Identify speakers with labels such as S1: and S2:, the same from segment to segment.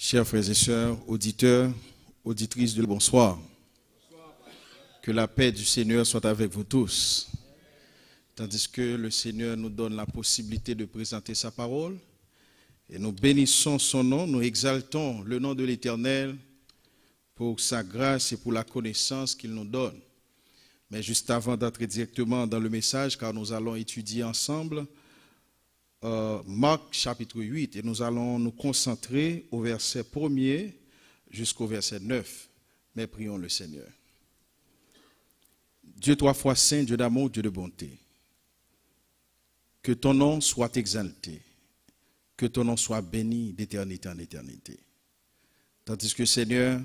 S1: Chers frères et sœurs, auditeurs, auditrices de bonsoir. Que la paix du Seigneur soit avec vous tous. Tandis que le Seigneur nous donne la possibilité de présenter sa parole, et nous bénissons son nom, nous exaltons le nom de l'Éternel pour sa grâce et pour la connaissance qu'il nous donne. Mais juste avant d'entrer directement dans le message, car nous allons étudier ensemble Marc chapitre 8, et nous allons nous concentrer au verset 1er jusqu'au verset 9. Mais prions le Seigneur. Dieu trois fois saint, Dieu d'amour, Dieu de bonté. Que ton nom soit exalté, que ton nom soit béni d'éternité en éternité. Tandis que Seigneur,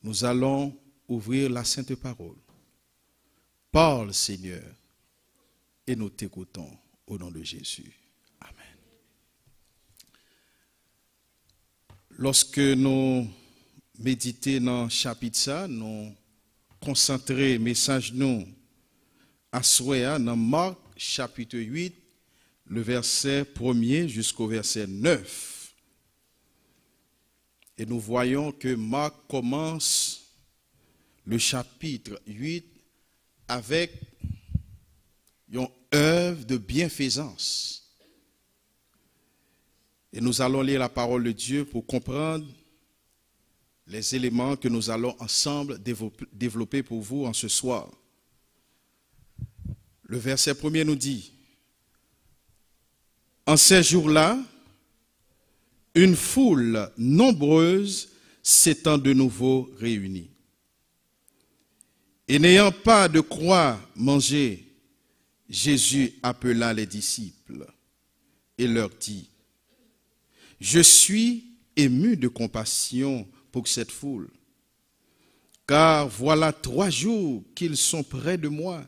S1: nous allons ouvrir la sainte parole. Parle Seigneur, et nous t'écoutons au nom de Jésus. Amen. Lorsque nous méditons dans le chapitre ça, nous concentrons le message nous à souhait dans Marc chapitre 8, le verset 1er jusqu'au verset 9. Et nous voyons que Marc commence le chapitre 8 avec une œuvre de bienfaisance. Et nous allons lire la parole de Dieu pour comprendre les éléments que nous allons ensemble développer pour vous en ce soir. Le verset 1er nous dit: en ces jours-là, une foule nombreuse s'étant de nouveau réunie. Et n'ayant pas de quoi manger, Jésus appela les disciples et leur dit: je suis ému de compassion pour cette foule, car voilà 3 jours qu'ils sont près de moi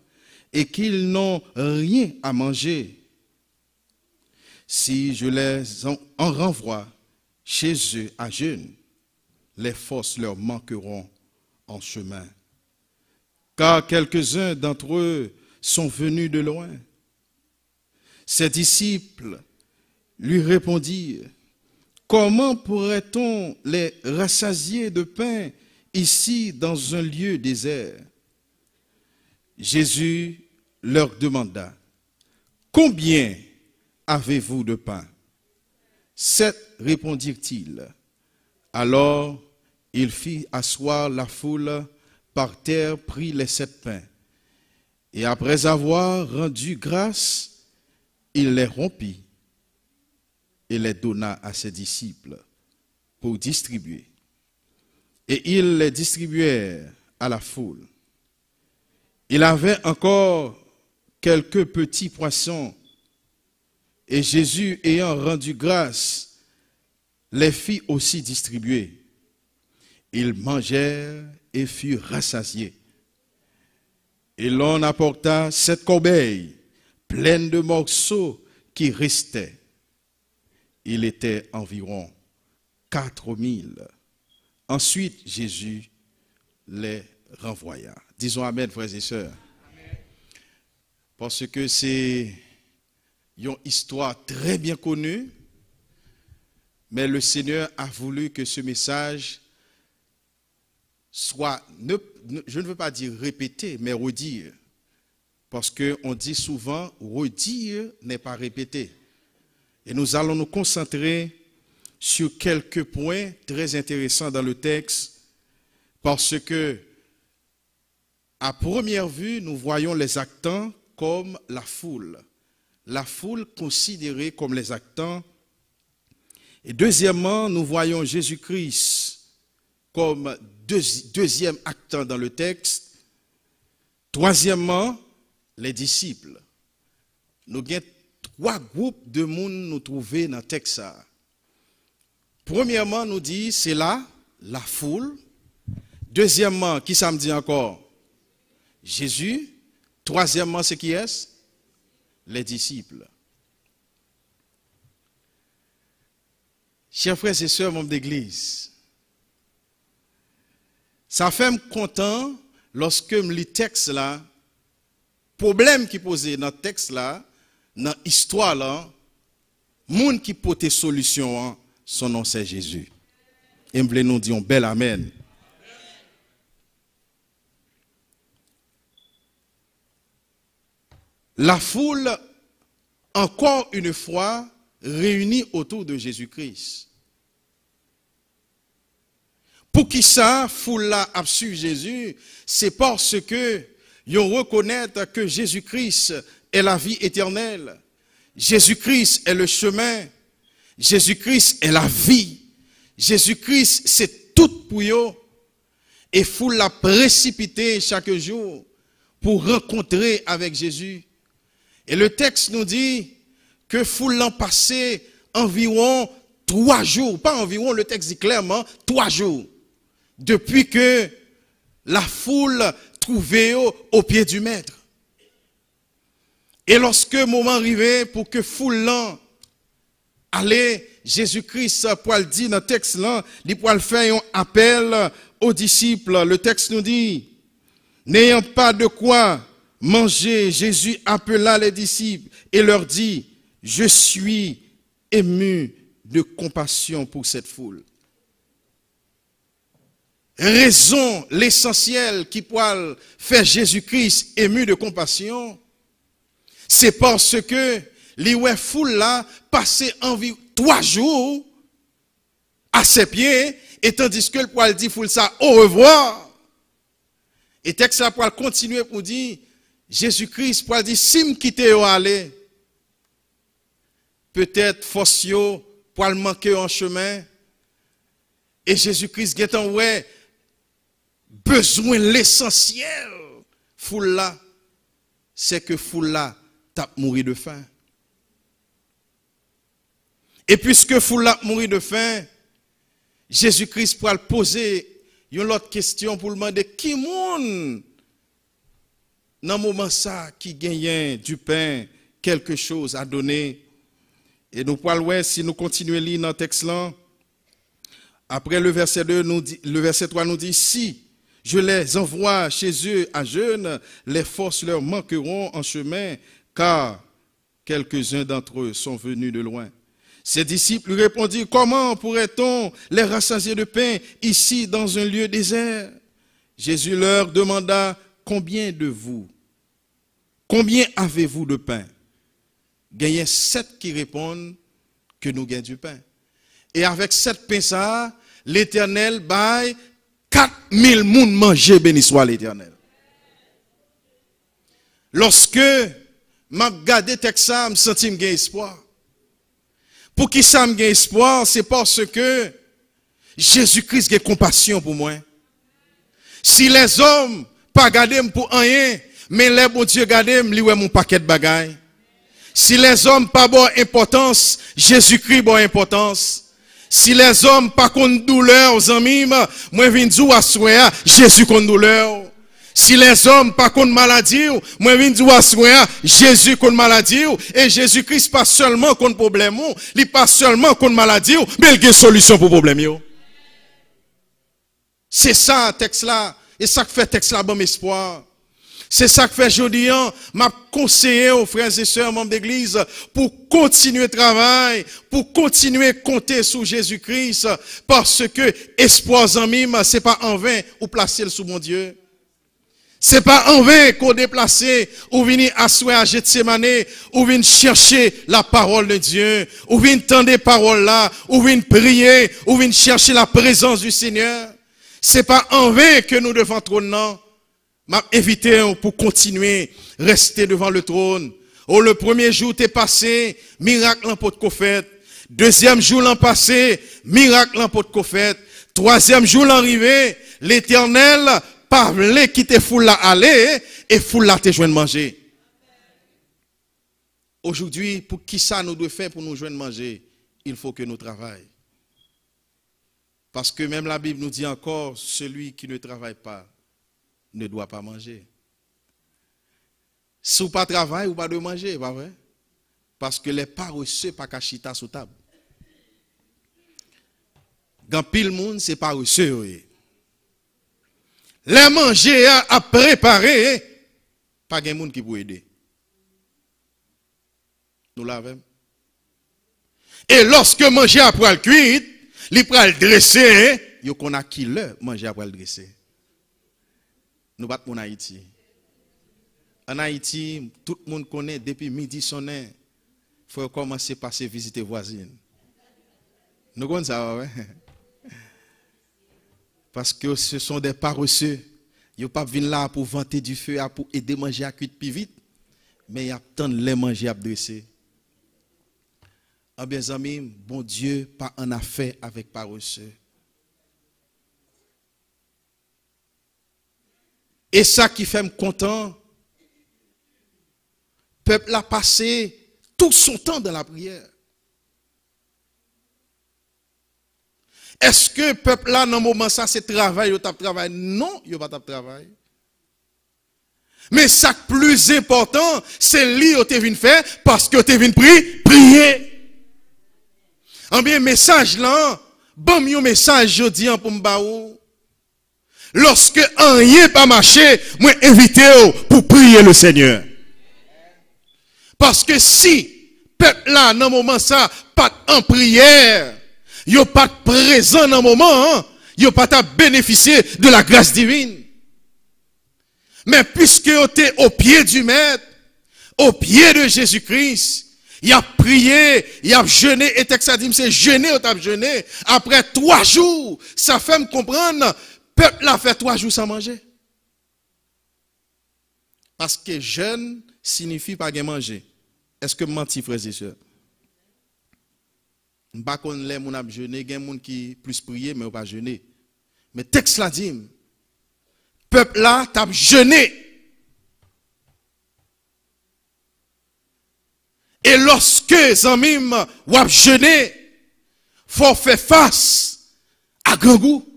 S1: et qu'ils n'ont rien à manger. Si je les en renvoie chez eux à jeûne, les forces leur manqueront en chemin. Car quelques-uns d'entre eux sont venus de loin. Ses disciples lui répondirent: comment pourrait-on les rassasier de pain ici dans un lieu désert? Jésus leur demanda: combien avez-vous de pain? 7, répondirent-ils. Alors il fit asseoir la foule par terre, prit les 7 pains, et après avoir rendu grâce, il les rompit et les donna à ses disciples pour distribuer. Et ils les distribuèrent à la foule. Il avait encore quelques petits poissons, et Jésus, ayant rendu grâce, les fit aussi distribuer. Ils mangèrent et furent rassasiés. Et l'on apporta 7 corbeilles pleines de morceaux qui restaient. Il était environ 4000. Ensuite, Jésus les renvoya. Disons amen, frères et sœurs. Amen. Parce que c'est une histoire très bien connue, mais le Seigneur a voulu que ce message soit, je ne veux pas dire répéter, mais redire. Parce qu'on dit souvent, redire n'est pas répéter. Et nous allons nous concentrer sur quelques points très intéressants dans le texte, parce que, à première vue, nous voyons les actants comme la foule. La foule considérée comme les actants. Et deuxièmement, nous voyons Jésus-Christ comme deuxième actant dans le texte. Troisièmement, les disciples. Nous avons 3 groupes de monde nous trouver dans le texte. Premièrement, nous dit c'est là la foule. Deuxièmement, qui ça me dit encore? Jésus. Troisièmement, c'est qui est-ce? Les disciples. Chers frères et sœurs, membres d'église, ça fait me content lorsque je lis le texte là, problème qui posé dans le texte là, dans l'histoire là, monde qui porte solution, son nom c'est Jésus. Et nous disons bel amen. La foule, encore une fois, réunie autour de Jésus-Christ. Pour qui ça, foule là a su Jésus, c'est parce que ils reconnaissent que Jésus-Christ est la vie éternelle. Jésus-Christ est le chemin. Jésus-Christ est la vie. Jésus-Christ, c'est tout pour eux. Et foule la précipité chaque jour pour rencontrer avec Jésus. Et le texte nous dit que foule l'an passé environ 3 jours, pas environ, le texte dit clairement 3 jours, depuis que la foule trouvait au pied du maître. Et lorsque le moment arrivait pour que foule l'an allait, Jésus-Christ, pour le dire dans le texte là, il pour le faire un appel aux disciples. Le texte nous dit, n'ayant pas de quoi manger, Jésus appela les disciples et leur dit, je suis ému de compassion pour cette foule. Raison, l'essentiel qui peut faire Jésus-Christ ému de compassion, c'est parce que les foule là passaient environ 3 jours à ses pieds, et tandis que le poil dit foule ça au revoir. Et texte là pour continuer pour dire, Jésus-Christ pour dire si me quitter au aller, peut-être force yo pour le manquer en chemin. Et Jésus-Christ get en ouais besoin l'essentiel foule là, c'est que foule là t'a mourir de faim. Et puisque foule là mourir de faim, Jésus-Christ pour le poser une autre question pour le demander qui monde dans le moment ça qui gagne du pain, quelque chose à donner. Et nous pouvons, si nous continuons à lire dans le texte là, après le verset 2, le verset 3 nous dit, si je les envoie chez eux à jeûne, les forces leur manqueront en chemin, car quelques-uns d'entre eux sont venus de loin. Ses disciples lui répondirent, comment pourrait-on les rassasier de pain ici dans un lieu désert? Jésus leur demanda, combien avez-vous de pain? Il y a 7 qui répondent que nous gagnons du pain. Et avec 7 pains ça, l'Éternel baille 4000 moun manger, béni soit l'Éternel. Lorsque m'a regardé texte ça, me senti m'gain espoir. Pour qui ça me gagne espoir, c'est parce que Jésus-Christ a compassion pour moi. Si les hommes pas gardé pour rien, mais les bon Dieu gardé me liwe mon paquet de bagailles. Si les hommes pas bon importance, Jésus-Christ bon importance. Si les hommes pas contre douleur aux amis, moi vinn dire à soya, Jésus contre douleur. Si les hommes pas contre maladie, moi vinn dire à soya, Jésus contre maladie, et Jésus-Christ pas seulement contre problème, il pas seulement contre maladie, mais il a une solution pour problème yo. C'est ça texte là, et ça que fait texte là bon espoir. C'est ça que fait aujourd'hui, m'a conseillé aux frères et sœurs membres d'église pour continuer le travail, pour continuer à compter sur Jésus-Christ, parce que espoir en mime, c'est pas en vain ou placer le sous mon Dieu. C'est pas en vain qu'on déplace ou venir asseoir à Gethsemane, ou venir chercher la parole de Dieu, ou venir tendre des paroles là, ou venir prier, ou venir chercher la présence du Seigneur. C'est pas en vain que nous devons trôner. M'a invité pour continuer, rester devant le trône. Oh, le premier jour t'es passé, miracle en pot de fait. Deuxième jour l'an passé, miracle en pot de fait. Troisième jour l'arrivée, l'Éternel parlait qui te foule là aller et foule là te joindre manger. Aujourd'hui, pour qui ça nous doit faire pour nous joindre manger? Il faut que nous travaillions. Parce que même la Bible nous dit encore, celui qui ne travaille pas ne doit pas manger. Si vous pas travail, vous pas de manger, pas vrai? Parce que les paresseux pas cachita sous table. Quand pile monde c'est paresseux. Les manger à préparer, pas de monde qui peut aider. Nous l'avons. Et lorsque manger après le cuit, il prend le dresser, yo qu'on a qui le manger après le dresser. Nous pas en Haïti. En Haïti, tout le monde connaît depuis midi sonné, il faut commencer par se visiter voisines. Nous connaissons ça, ouais. Parce que ce sont des paresseux. Ils ne pas venir là pour vanter du feu, pour aider à manger à cuire plus vite. Mais ils attendent les manger à dresser. Ah bien, amis, bon Dieu, pas en affaire avec paresseux. Et ça qui fait me content, le peuple a passé tout son temps dans la prière. Est-ce que le peuple là, dans le moment ça, c'est travail, il tape travail? Non, il n'y a pas de travail. Mais ça plus important, c'est lui qui venu faire parce que tu venu prier. En bien, message là, bon, un message, je dis pour m'baou. Lorsque rien pas marché, moi invité pour prier le Seigneur. Parce que si peuple là, dans le moment ça, pas en prière, yo pas présent dans le moment, yo pas à bénéficier de la grâce divine. Mais puisque yo êtes au pied du Maître, au pied de Jésus-Christ, il a prié, il a jeûné, et texte a dit, c'est jeûné ou t'as jeûné. Après 3 jours, ça fait me comprendre, peuple a fait 3 jours sans manger. Parce que jeûne signifie pas manger. Est-ce que menti, frères et sœurs? Je ne sais pas si les gens ont jeûné, il y a des gens qui plus prié, mais pas jeûné. Mais texte la dit, peuple là, t'a jeûné. Et lorsque, zamim, ou a jeûné, faut faire face à grand goût.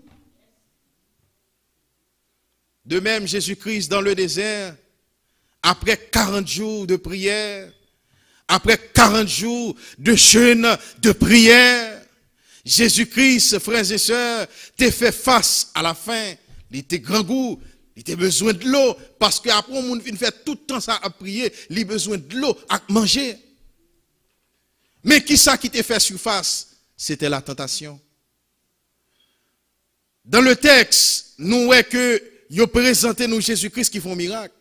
S1: De même, Jésus-Christ dans le désert, après 40 jours de prière, après 40 jours de jeûne, de prière, Jésus-Christ, frères et sœurs, t'a fait face à la faim. Il était grand goût, il était besoin de l'eau, parce qu'après, on fait tout le temps ça à prier, il a besoin de l'eau à manger. Mais qui ça qui t'a fait surface? C'était la tentation. Dans le texte, nous voyons que ils présenté nous Jésus-Christ qui font miracle.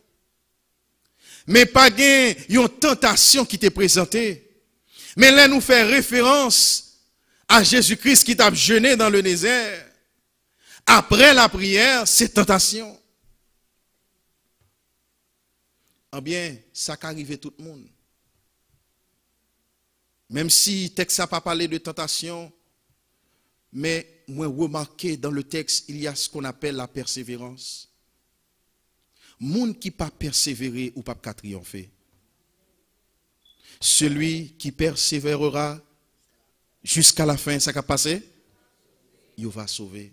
S1: Mais pas une tentation qui t'est présentée. Mais là, nous fait référence à Jésus-Christ qui t'a jeûné dans le désert. Après la prière, c'est tentation. Eh bien, ça qu'arrive tout le monde. Même si le texte n'a pas parlé de tentation, mais moi remarqué dans le texte, il y a ce qu'on appelle la persévérance. Monde qui pas persévérer ou pas triompher. Celui qui persévérera jusqu'à la fin, ça va passer, il va sauver.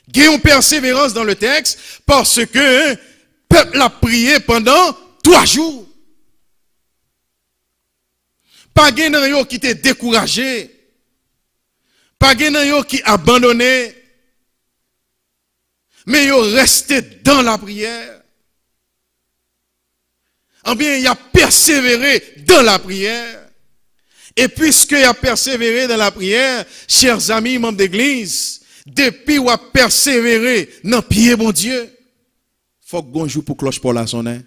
S1: Il y a une persévérance dans le texte parce que le peuple a prié pendant 3 jours. Pas de qui t'est découragé. Pas de qui abandonné. Mais yo resté dans la prière. En bien, il a persévéré dans la prière. Et puisqu'il a persévéré dans la prière, chers amis, membres d'église, depuis ou a persévéré dans le pied, mon Dieu, faut que bon jour pour cloche pour la sonner.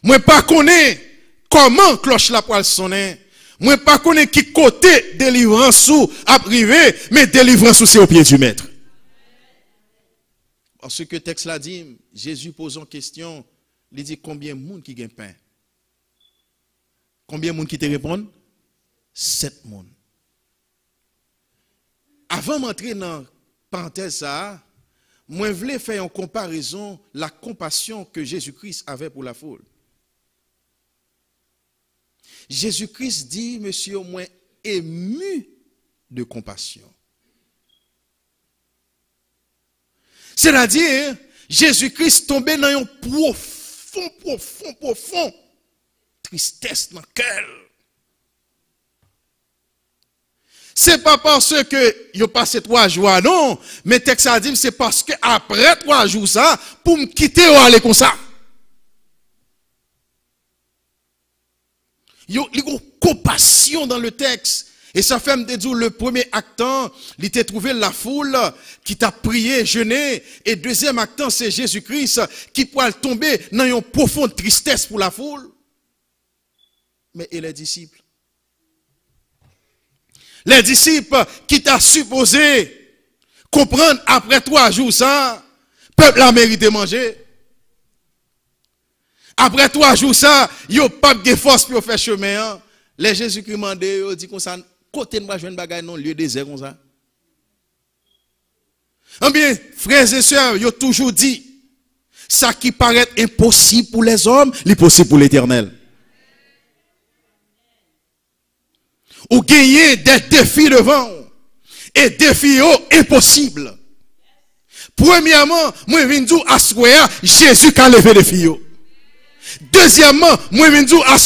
S1: Moi, pas connais comment cloche la poêle sonner. Moi, pas connais qui côté délivrance sous à privé, mais délivrance sous c'est au pied du Maître. Parce que le texte l'a dit, Jésus pose une question, il dit combien de monde qui gagne pain? Combien de monde qui te répondent? 7 monde. Avant d'entrer dans la parenthèse ça, moi je voulais faire une comparaison, la compassion que Jésus-Christ avait pour la foule. Jésus-Christ dit, monsieur, au moins ému de compassion. C'est-à-dire, Jésus-Christ tombait dans un profond tristesse dans le cœur. C'est pas parce que il a passé 3 jours, non, mais le texte a dit, c'est parce que après 3 jours, ça, pour me quitter, ou aller comme ça. Il y a une compassion dans le texte. Et ça fait me dire le premier actant, il t'a trouvé la foule qui t'a prié, jeûné. Et deuxième actant, c'est Jésus-Christ qui pourrait tomber dans une profonde tristesse pour la foule. Mais et les disciples? Les disciples qui t'a supposé comprendre après 3 jours ça, peuple a mérité manger. Après 3 jours ça, yo pas de force pour faire chemin. Les Jésus-Christ mandé, dit comme ça, côté de moi, je ne bagaille non lieu désert comme ça. Eh bien, frères et sœurs, ils ont toujours dit, ça qui paraît impossible pour les hommes, c'est possible pour l'Éternel. Ou gagner des défis devant, et défis impossibles. Premièrement, moi, je dis à Jésus qui a levé les filles. Deuxièmement, moi, je dis à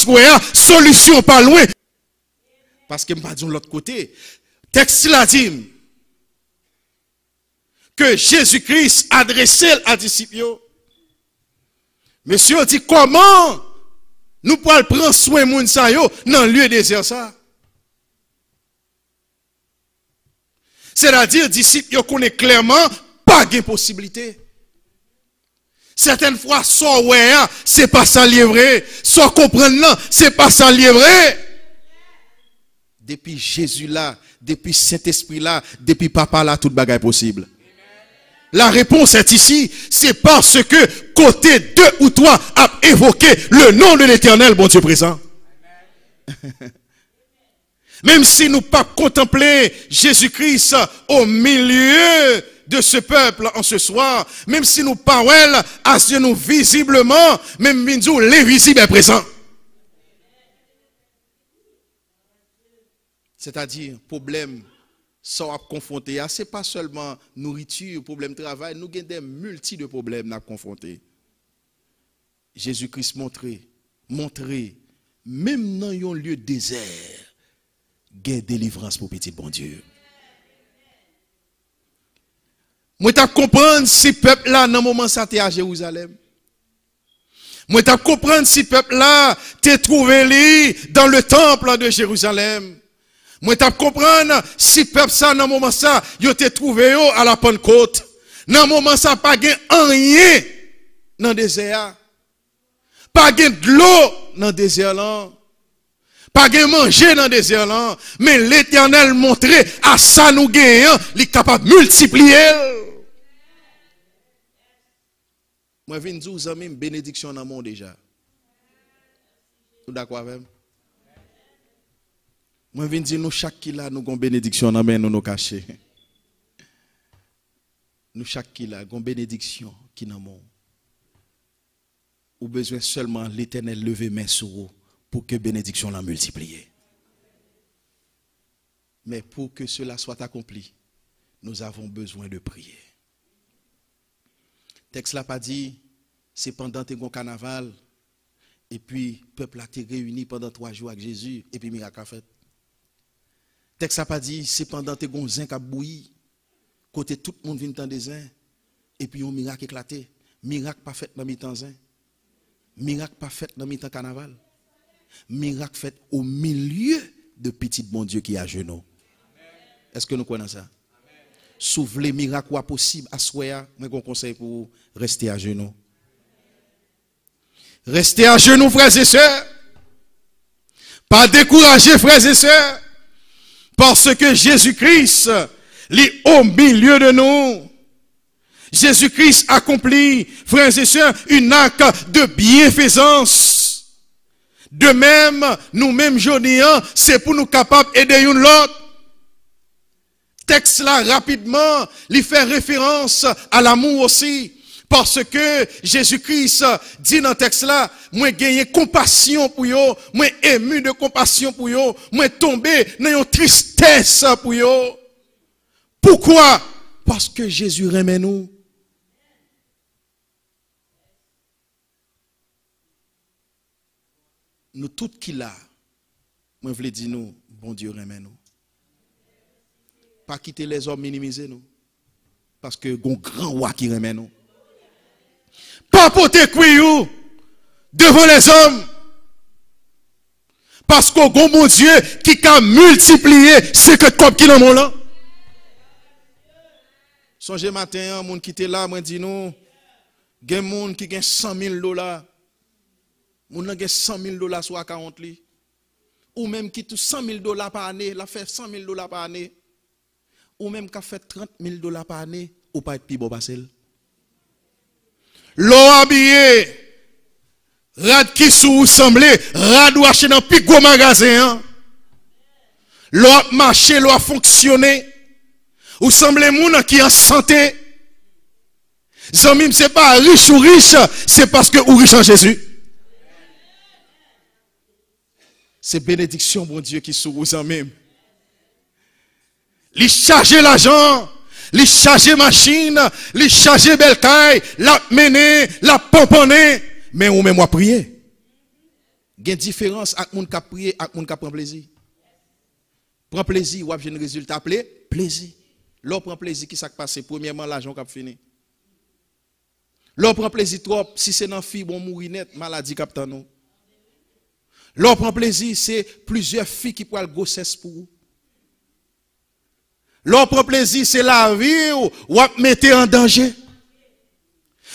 S1: solution pas loin. Parce que je ne vais pas dire de l'autre côté. Texte là dit que Jésus-Christ adressait à disciples. Monsieur dit comment nous pouvons prendre soin de moun sa yo dans le lieu désert ça. C'est-à-dire disciples connaissent clairement pas de possibilité. Certaines fois, soit ouais, c'est pas ça livré, soit comprendre non, c'est pas ça livré. Depuis Jésus là, depuis Saint-Esprit là, depuis Papa là, toute bagaille possible. La réponse est ici, c'est parce que côté 2 ou 3 a évoqué le nom de l'Éternel, bon Dieu présent. Même si nous pas contempler Jésus-Christ au milieu de ce peuple en ce soir, même si nous parlons à Dieu nous visiblement, même nous l'invisible est présent. C'est-à-dire, problème, ça à confronter, ce n'est pas seulement nourriture, problème de travail, nous avons des multitudes de problèmes à confronter. Jésus-Christ montrer, même dans un lieu désert, il y a délivrance pour petit bon Dieu. Moi, je comprends si le peuple là, dans le moment ça t'es à Jérusalem. Moi, je comprends si le peuple là, t'es trouvé dans le temple de Jérusalem. Moi, je comprends si le peuple ça, dans le moment ça, il t'es trouvé à la Pentecôte. Dans le moment ça, pas de rien dans le désert. Pas de l'eau dans le désert là. Pas de manger dans le désert là. Mais l'Éternel montrait à ça nous gagnons, il est capable de multiplier. Moi, je viens de dire aux amis, bénédiction dans le monde déjà. Vous d'accord avec moi? Moi, je viens de dire, nous, chaque qui là, nous avons bénédiction dans le monde, nous cachés. Nous, chaque qui là, nous avons bénédiction qui dans le monde. Ou besoin seulement l'Éternel lever main sur vous pour que bénédiction la multiplie. Mais pour que cela soit accompli, nous avons besoin de prier. Texte là pas dit, c'est pendant tes carnaval, et puis le peuple a été réuni pendant 3 jours avec Jésus, et puis miracle a fait. Texte là pas dit, c'est pendant tes zin qui a bouilli, côté tout le monde vient dans des zin, et puis un miracle éclaté. Miracle pas fait dans mi-temps zin. Miracle pas fait dans mi-temps carnaval. Miracle fait au milieu de petit bon Dieu qui est à genoux. Est-ce que nous connaissons ça? Souffle les miracles possible à soi, moi je conseille pour rester à genoux. Restez à genoux, frères et sœurs. Pas décourager, frères et sœurs. Parce que Jésus-Christ est au milieu de nous. Jésus-Christ accomplit, frères et sœurs, un acte de bienfaisance. De même, nous-mêmes, aujourd'hui, c'est pour nous capables d'aider une l'autre. Texte là, rapidement, il fait référence à l'amour aussi. Parce que Jésus-Christ dit dans le texte là, moi gagné compassion pour yo, moi ému de compassion pour yo, moi tombé dans une tristesse pour yo. Pourquoi? Parce que Jésus remet nous. Nous tout qui là, moi je voulais dire nous, bon Dieu remet nous. Pas quitter les hommes minimiser nous. Parce que un grand roi qui remet nous. Pas porter couillou devant les hommes. parce qu'au bon Dieu qui a multiplié ce que comme qui dans mon là. Songez matin, moun qui était là, moi dit nous, gen moun qui gagne $100,000. Moun nan gagne $100,000 sur 40 li. Ou même qui touche $100,000 par année, la fait $100,000 par année. Ou même qui fait $30,000 par année, ou pas être plus beau basel. L'eau habillé, rad qui sous semblé, rad ou acheté dans plus gros magasin. L'eau a marché, l'eau a fonctionné. Ou semblez moun qui en santé. Zamim, c'est pas riche ou riche, c'est parce que ou riche en Jésus. C'est bénédiction, mon Dieu, qui sous vous en même. Li charge l'argent, li charge machine, li charge belle caille, la mener, la pomponner, mais ou même moi prier. Il y a une différence avec moun qui prier et moun qui prend plaisir. Prend plaisir, ou a un résultat plaisir. L'on prend plaisir qui s'est passé, premièrement l'argent qui a fini. L'on prend plaisir trop, si c'est dans fille, bon mourir net, maladie captant nous. L'on prend plaisir, c'est plusieurs filles qui prennent grossesse pour vous. L'on prend plaisir, c'est la vie ou à mettre en danger.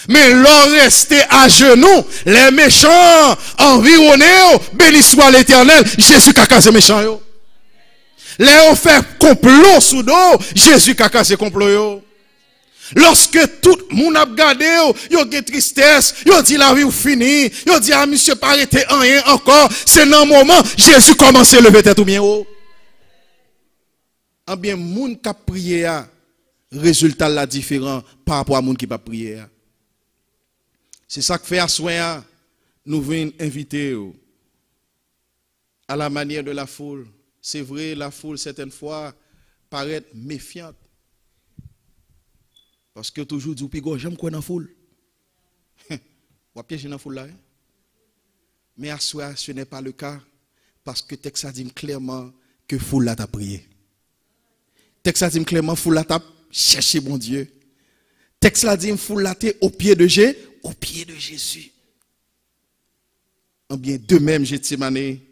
S1: Mais l'on reste à genoux, les méchants environnés, béni soit l'Éternel, Jésus qui a cassé méchant yo. Les on fait complot sous dos, Jésus qui a cassé complot yo. Lorsque tout le monde a regardé, il y a une tristesse, il a dit la vie est finie, il a dit ah monsieur pas arrêter rien encore, c'est dans le moment Jésus commence à lever tête ou bien haut. En bien monde qui a prié, résultat là différent par rapport à monde qui pas prié. C'est ça que fait à soin nous venons inviter à la manière de la foule. C'est vrai, la foule certaines fois paraît méfiante. Parce que toujours dit, j'aime quoi dans la foule. On piège dans la foule là. Mais à soi, ce n'est pas le cas. Parce que le texte a dit clairement que la foule là t'a prié. Le texte a dit clairement que la foule là t'a cherché bon Dieu. Le texte a dit que la foule là t'es au pied de Jésus. En bien, de même, j'ai mané,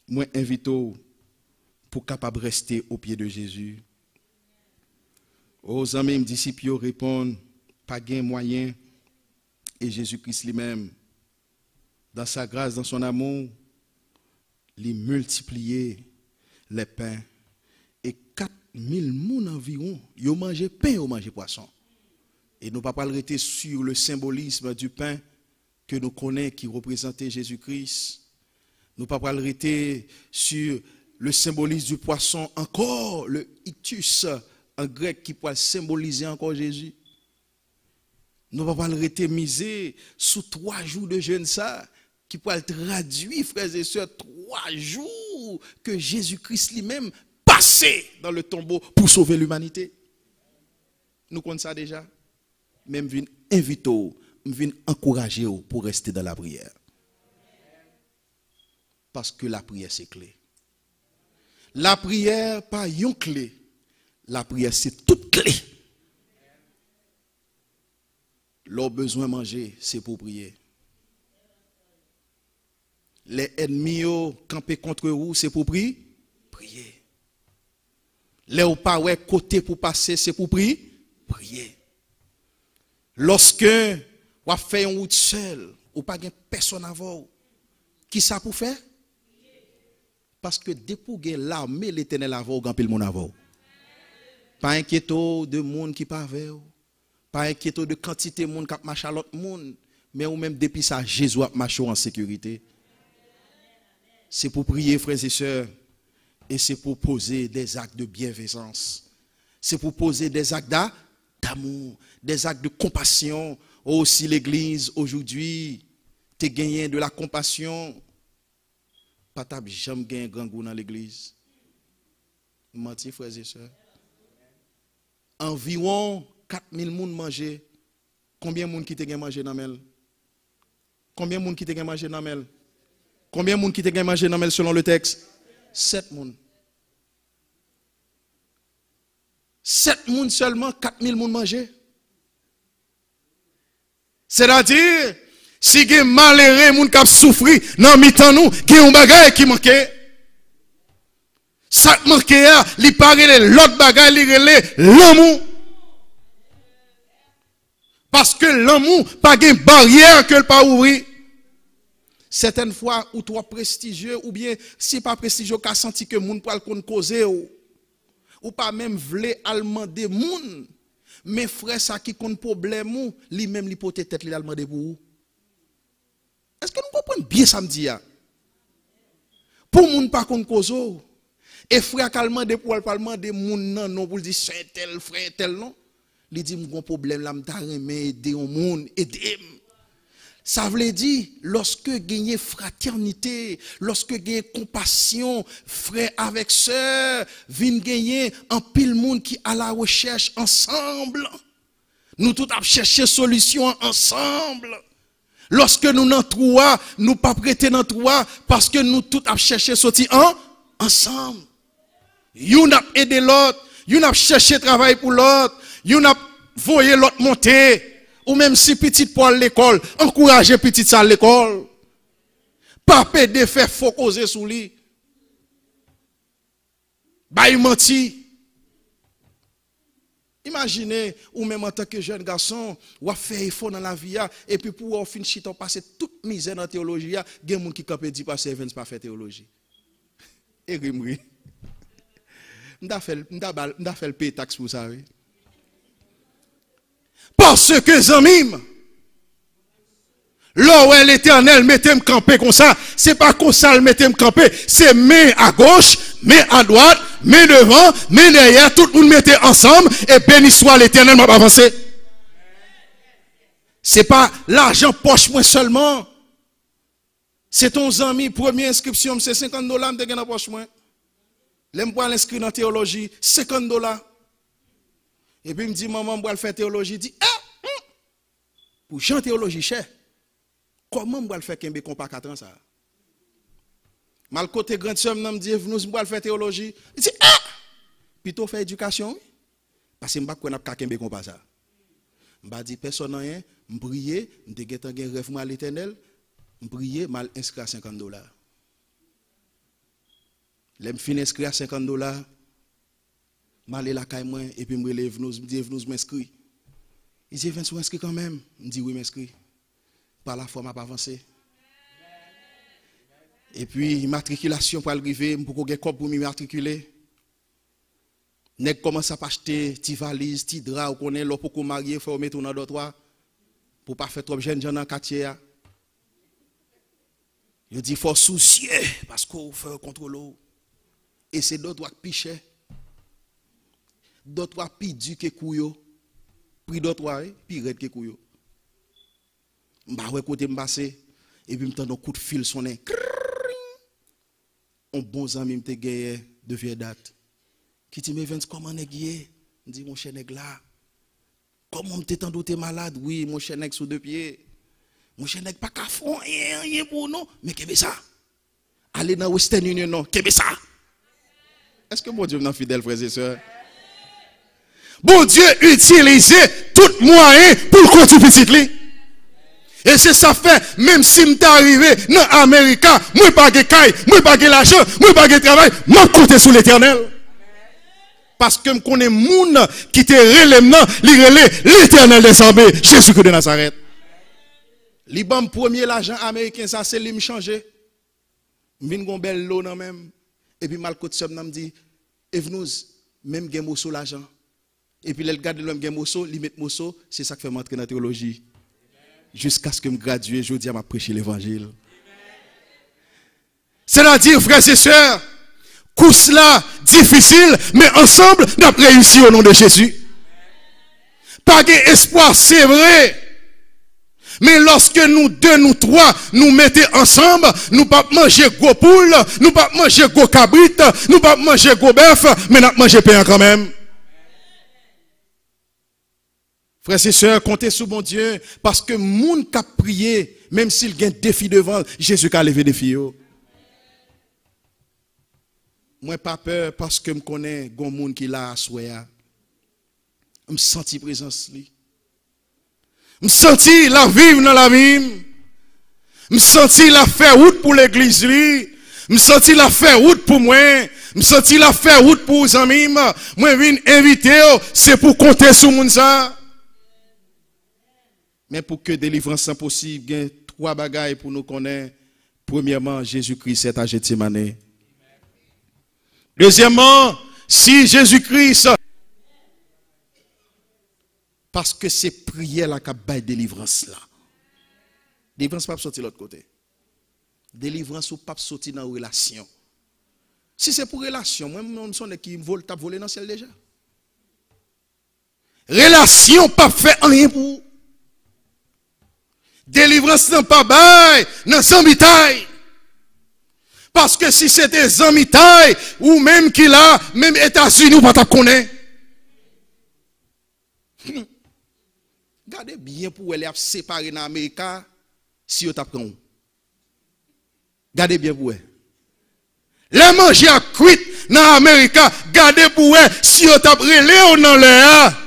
S1: moi invite pour capable rester au pied de Jésus. Aux amis, disciples répondent, pas gain moyen, et Jésus-Christ lui-même, dans sa grâce, dans son amour, il multipliait les pains. Et 4000 personnes environ, ils ont mangé pain, ils ont mangé poisson. Et nous ne pouvons pas arrêter sur le symbolisme du pain que nous connaissons, qui représentait Jésus-Christ. Nous ne pouvons pas arrêter sur le symbolisme du poisson, encore le itus, en grec qui peut symboliser encore Jésus. Nous ne pouvons pas arrêter miser sous 3 jours de jeûne ça, qui peut traduire, frères et sœurs, 3 jours que Jésus-Christ lui-même passait dans le tombeau pour sauver l'humanité. Nous connaissons ça déjà. Même vient inviter, vient encourager pour rester dans la prière. Parce que la prière c'est clé. La prière pas une clé. La prière c'est toute clé. Leur besoin de manger, c'est pour prier. Les ennemis camper contre vous, c'est pour prier. Les ou pas ouais côté pour passer, c'est pour prier. Lorsque vous faites une route seul, ou pas personne avant, qui ça pour faire? Parce que dès pour l'armée l'Éternel avant, grand pile mon avant. Pas inquiéto de monde qui pas avec, pas inquiéto de quantité de monde qui marche à l'autre monde, mais ou même depuis ça Jésus a marché en sécurité. C'est pour prier frères et sœurs et c'est pour poser des actes de bienveillance. C'est pour poser des actes d'amour, des actes de compassion. Aussi l'église aujourd'hui te gagné de la compassion. Pas t'as jamais gagné grand goût dans l'église. Menti frères et sœurs. Environ 4000 personnes mangé. Combien de monde qui te gagné manger dans mel? Combien de monde qui te gagné manger dans mel? Combien de monde qui te gagné manger dans mel selon le texte? 7 personnes. 7 personnes seulement, 4000 personnes mangé. C'est-à-dire, si il y a malheureux, moun k'ap souffri, nan mitan nous, qui ont bagay qui manquait. Ça manque, il parle l'autre bagaille, il relève l'amour. Parce que l'amour, pas de barrière que le pas ouvrir. Certaines fois, ou toi prestigieux, ou bien, si pas prestigieux, qu'a senti que moun pral kon causer ou pas même vle allemande moun. Mais frère, ça qui compte problème ou, lui-même, li pote tête, li allemande pour ou. Est-ce que nous comprenons bien ça me dit? Pour moun pas kon cause et frère calmement de pour parlement de moun non pour dire c'est tel frère tel non. Il dit mon problème là m'ta remet aider au monde aider. Ça veut dire lorsque gagner fraternité, lorsque gagner compassion, frère avec sœur, vinn gagner un pile monde qui à la recherche ensemble. Nous tout à chercher solution ensemble. Lorsque nous n'en trouvons, nous pas prêter dans trois parce que nous tout à chercher sortir ensemble. You n'a aidé l'autre, you n'a cherché travail pour l'autre, you n'a voyé l'autre monter. Ou même si petit pour l'école, encourager petit ça à l'école. Pas pédé faire faux causer sous lui. Bah il menti. Imaginez, ou même en tant que jeune garçon, ou a fait effort dans la vie, et puis pour au fin chita passer toute misère dans la théologie, il y a des gens qui campent dit passer Evans pas faire théologie. Et rimri. M'da fait le payer taxe pour ça. Parce que zamim, là où l'Éternel mettait me camper comme ça, c'est pas comme ça le mettait me camper, c'est main à gauche, main à droite, main devant, main derrière, tout le monde mettait ensemble et béni soit l'Éternel m'a avancé. C'est pas l'argent poche moi seulement. C'est ton ami, première inscription, c'est $50 m'te gen dans poche moi. L'aime pas l'inscrire dans théologie, $50. Et puis il me dit, maman, je vais faire théologie. Il dit, pour Jean théologie cher, comment je vais faire qu'un bécon pas 4 ans ça? Mal côté grande soeur me dit, nous vais faire théologie. Il dit, plutôt faire éducation. Parce que je ne sais pas qu'un bécon pas ça. Je ne dis personne rien, je prie, je vais rêve à l'Éternel, je prie, mal inscrit à $50. Je finis inscrit à $50. Je vais la caille moi et puis je me lève, je dis, vous m'inscris. Il dit, vous m'inscris quand même. Je dis, oui, m'inscris. Par la forme, je pas avancé. Et puis, matriculation pour arriver, je peux pour me matriculer. Je commence à acheter des valises, des draps, ou connaît, pour marier, il faut mettre dans d'autres toits, pour ne pas faire trop jeune dans le quartier. Je dis, il faut soucier, parce qu'il faut faire contrôle. Et c'est d'autres qui pichent. D'autres plus dur que couyo, prix d'autres plus raide que couyo. M'ba ouais côté m'passé et puis m'tend un coup de fil sonné. Un bon ami m'te gagné de vieille date. Qui dit mais Vince comment nèg yé? Dit mon cher nèg là. Comment m'te tant douté malade? Oui, mon cher nèg sous deux pieds. Mon cher nèg pas ka fond rien pour non, mais qu'est-ce ça? Aller dans Western Union non, qu'est-ce ça? Est-ce que mon Dieu est fidèle frères et sœurs? Bon Dieu utilise tout moyen pour le compte petit. Et c'est ça fait, même si m'est arrivé dans l'Amérique, moi pas de caille, moi pas de l'argent, moi pas de travail, moi compte sur l'Éternel. Parce que je connais moun qui te relève l'Éternel des armées, Jésus-Christ de Nazareth. Liban premier l'argent américain, ça c'est lui me changer. Vinn gon belle l'eau nan même. Et puis mal côté me dit, et nous même gen mosso l'argent. Et puis, le garde l'homme qui mosso, il met mosso, c'est ça qui fait m'entrer dans la théologie. Jusqu'à ce que je gradue, je dis à prêcher l'évangile. C'est-à-dire, frères et sœurs, course là, difficile, mais ensemble, nous avons réussi au nom de Jésus. Pas d'espoir, c'est vrai. Mais lorsque nous deux, nous trois, nous mettons ensemble, nous ne pouvons pas manger gros poule, nous ne pouvons pas manger gros cabrit, nous ne pouvons pas manger gros bœuf, mais nous manger pain quand même. Frères et sœurs, comptez sur mon Dieu, parce que moun qui a prié, même s'il y a un défi devant, Jésus a levé des défi. Moi, pas peur parce que je connais un monde qui l'a à souhait. Je me sens la présence. Je me sens la vivre dans la vie. Je me sens la faire route pour l'église. Je me sens la faire route pour moi. me senti la faire route pour les amis, moi viens inviter, c'est pour compter sur moun ça. Mais pour que délivrance soit possible, il y a 3 bagailles pour nous connaître. Premièrement, Jésus-Christ est à Gethsemane. Deuxièmement, si Jésus-Christ, parce que c'est prière la qui baille délivrance là. Délivrance pas sortir de l'autre côté. Délivrance ou pas sortir dans relation. Si c'est pour relation, moi je suis qui vole t'a volé dans celle déjà. Relation pas fait rien pour. Délivrance n'a pas bail dans zambitaille. Parce que si c'était zambitaille ou même qu'il a même États-Unis ou pas t'a connaît. Gardez bien pour elle séparer dans l'Amérique si vous t'apprend. Gardez bien pour elle. Les manger à cuite dans l'Amérique, gardez pour elle si vous t'apprend dans l'air.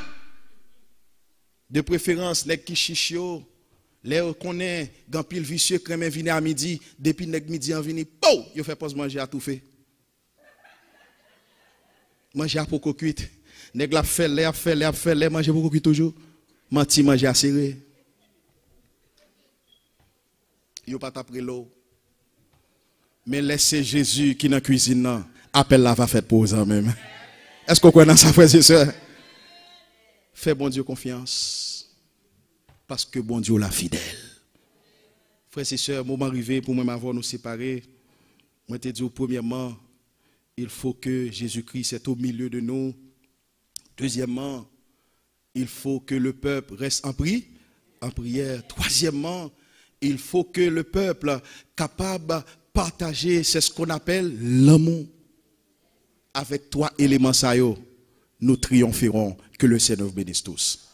S1: De préférence, les qui chichio, les connaît grand pile vicieux crème vini à midi, depuis nèg midi en vini, pou, yo fait pause manger à tout fait. Manger à poko cuite. Nèg la fait les manger poko cuite toujours. Menti manger à serré. Yo pas t'après l'eau. Mais laissez Jésus qui dans la cuisine, appelle la va faire pour eux même. Est-ce qu'on connaît ça, frères et sœurs? Fais bon Dieu confiance. Parce que bon Dieu l'a fidèle. Frères et sœurs, moment arrivé pour moi avoir nous séparer. Moi te dis premièrement, il faut que Jésus-Christ soit au milieu de nous. Deuxièmement, il faut que le peuple reste en prière. Troisièmement, il faut que le peuple capable partager, c'est ce qu'on appelle l'amour. Avec 3 éléments ça yo, nous triompherons. Que le Seigneur bénisse tous.